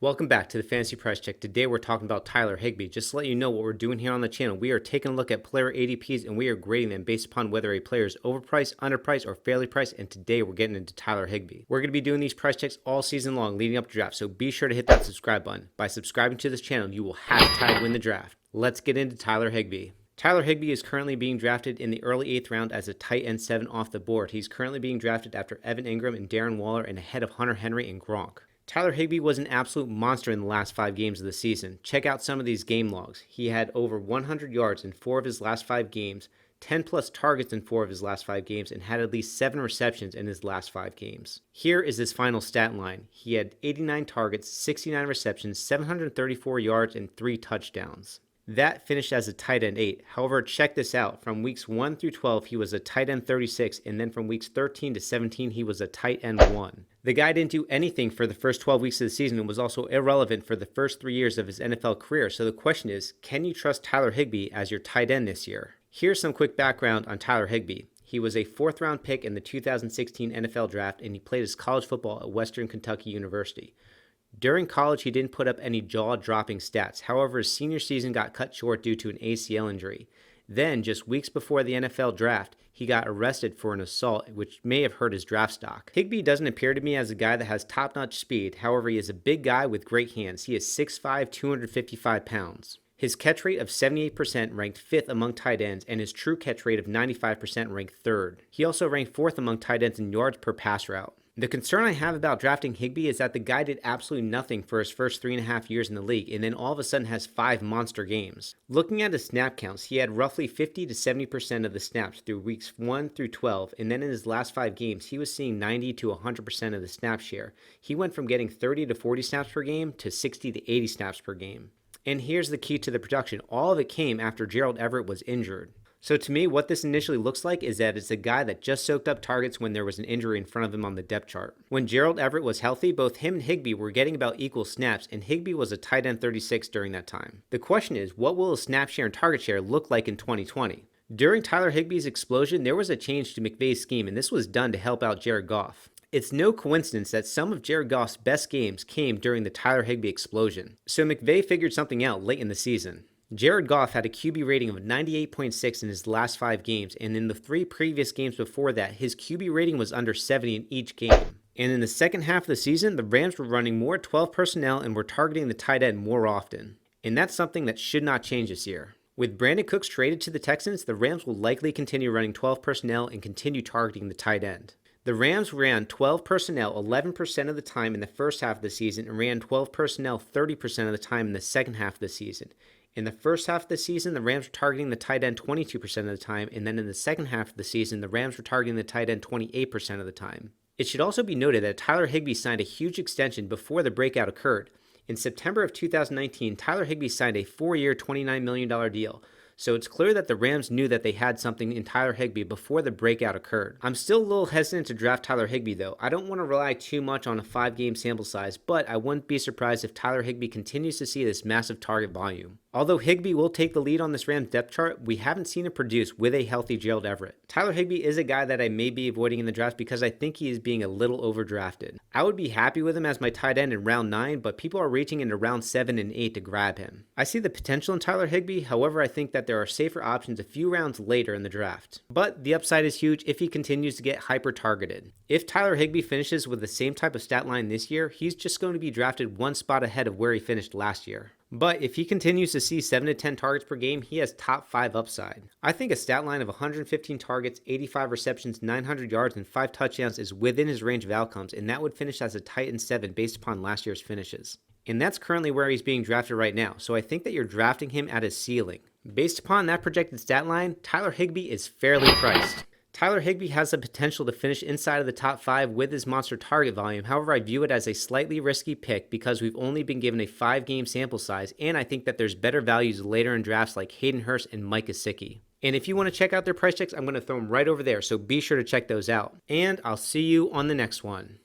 Welcome back to the Fantasy Price Check. Today we're talking about Tyler Higbee. Just to let you know what we're doing here on the channel, we are taking a look at player ADPs and we are grading them based upon whether a player is overpriced, underpriced, or fairly priced, and today we're getting into Tyler Higbee. We're going to be doing these price checks all season long leading up to draft, so be sure to hit that subscribe button. By subscribing to this channel, you will hashtag win the draft. Let's get into Tyler Higbee. Tyler Higbee is currently being drafted in the early 8th round as a tight end 7 off the board. He's currently being drafted after Evan Ingram and Darren Waller and ahead of Hunter Henry and Gronk. Tyler Higbee was an absolute monster in the last 5 games of the season. Check out some of these game logs. He had over 100 yards in 4 of his last 5 games, 10 plus targets in 4 of his last 5 games, and had at least 7 receptions in his last 5 games. Here is his final stat line. He had 89 targets, 69 receptions, 734 yards, and 3 touchdowns. That finished as a tight end 8. However, check this out. From weeks 1 through 12, he was a tight end 36, and then from weeks 13 to 17, he was a tight end 1. The guy didn't do anything for the first 12 weeks of the season and was also irrelevant for the first 3 years of his NFL career. So the question is, can you trust Tyler Higbee as your tight end this year? Here's some quick background on Tyler Higbee. He was a 4th round pick in the 2016 NFL Draft, and he played his college football at Western Kentucky University. During college, he didn't put up any jaw-dropping stats. However, his senior season got cut short due to an ACL injury. Then, just weeks before the NFL draft, he got arrested for an assault, which may have hurt his draft stock. Higbee doesn't appear to me as a guy that has top-notch speed. However, he is a big guy with great hands. He is 6'5", 255 pounds. His catch rate of 78% ranked 5th among tight ends, and his true catch rate of 95% ranked 3rd. He also ranked 4th among tight ends in yards per pass route. The concern I have about drafting Higbee is that the guy did absolutely nothing for his first 3.5 years in the league, and then all of a sudden has 5 monster games. Looking at his snap counts, he had roughly 50 to 70% of the snaps through weeks 1 through 12, and then in his last 5 games, he was seeing 90 to 100% of the snap share. He went from getting 30 to 40 snaps per game to 60 to 80 snaps per game. And here's the key to the production. All of it came after Gerald Everett was injured. So to me, what this initially looks like is that it's a guy that just soaked up targets when there was an injury in front of him on the depth chart. When Gerald Everett was healthy, both him and Higbee were getting about equal snaps, and Higbee was a tight end 36 during that time. The question is, what will his snap share and target share look like in 2020? During Tyler Higbee's explosion, there was a change to McVay's scheme, and this was done to help out Jared Goff. It's no coincidence that some of Jared Goff's best games came during the Tyler Higbee explosion. So McVay figured something out late in the season. Jared Goff had a QB rating of 98.6 in his last 5 games, and in the 3 previous games before that, his QB rating was under 70 in each game. And in the second half of the season, the Rams were running more 12 personnel and were targeting the tight end more often. And that's something that should not change this year. With Brandon Cooks traded to the Texans, the Rams will likely continue running 12 personnel and continue targeting the tight end. The Rams ran 12 personnel 11% of the time in the first half of the season and ran 12 personnel 30% of the time in the second half of the season. In the first half of the season, the Rams were targeting the tight end 22% of the time, and then in the second half of the season, the Rams were targeting the tight end 28% of the time. It should also be noted that Tyler Higbee signed a huge extension before the breakout occurred. In September of 2019, Tyler Higbee signed a 4-year, $29 million deal. So it's clear that the Rams knew that they had something in Tyler Higbee before the breakout occurred. I'm still a little hesitant to draft Tyler Higbee though. I don't want to rely too much on a 5-game sample size, but I wouldn't be surprised if Tyler Higbee continues to see this massive target volume. Although Higbee will take the lead on this Rams depth chart, we haven't seen it produce with a healthy Gerald Everett. Tyler Higbee is a guy that I may be avoiding in the draft because I think he is being a little overdrafted. I would be happy with him as my tight end in round 9, but people are reaching into round 7 and 8 to grab him. I see the potential in Tyler Higbee, however I think that there are safer options a few rounds later in the draft. But the upside is huge if he continues to get hyper targeted. If Tyler Higbee finishes with the same type of stat line this year, he's just going to be drafted 1 spot ahead of where he finished last year. But if he continues to see 7 to 10 targets per game, he has top 5 upside. I think a stat line of 115 targets, 85 receptions, 900 yards, and 5 touchdowns is within his range of outcomes, and that would finish as a tight end 7 based upon last year's finishes. And that's currently where he's being drafted right now, so I think that you're drafting him at his ceiling. Based upon that projected stat line, Tyler Higbee is fairly priced. Tyler Higbee has the potential to finish inside of the top 5 with his monster target volume. However, I view it as a slightly risky pick because we've only been given a 5-game sample size, and I think that there's better values later in drafts like Hayden Hurst and Mike Gesicki. And if you want to check out their price checks, I'm going to throw them right over there, so be sure to check those out. And I'll see you on the next one.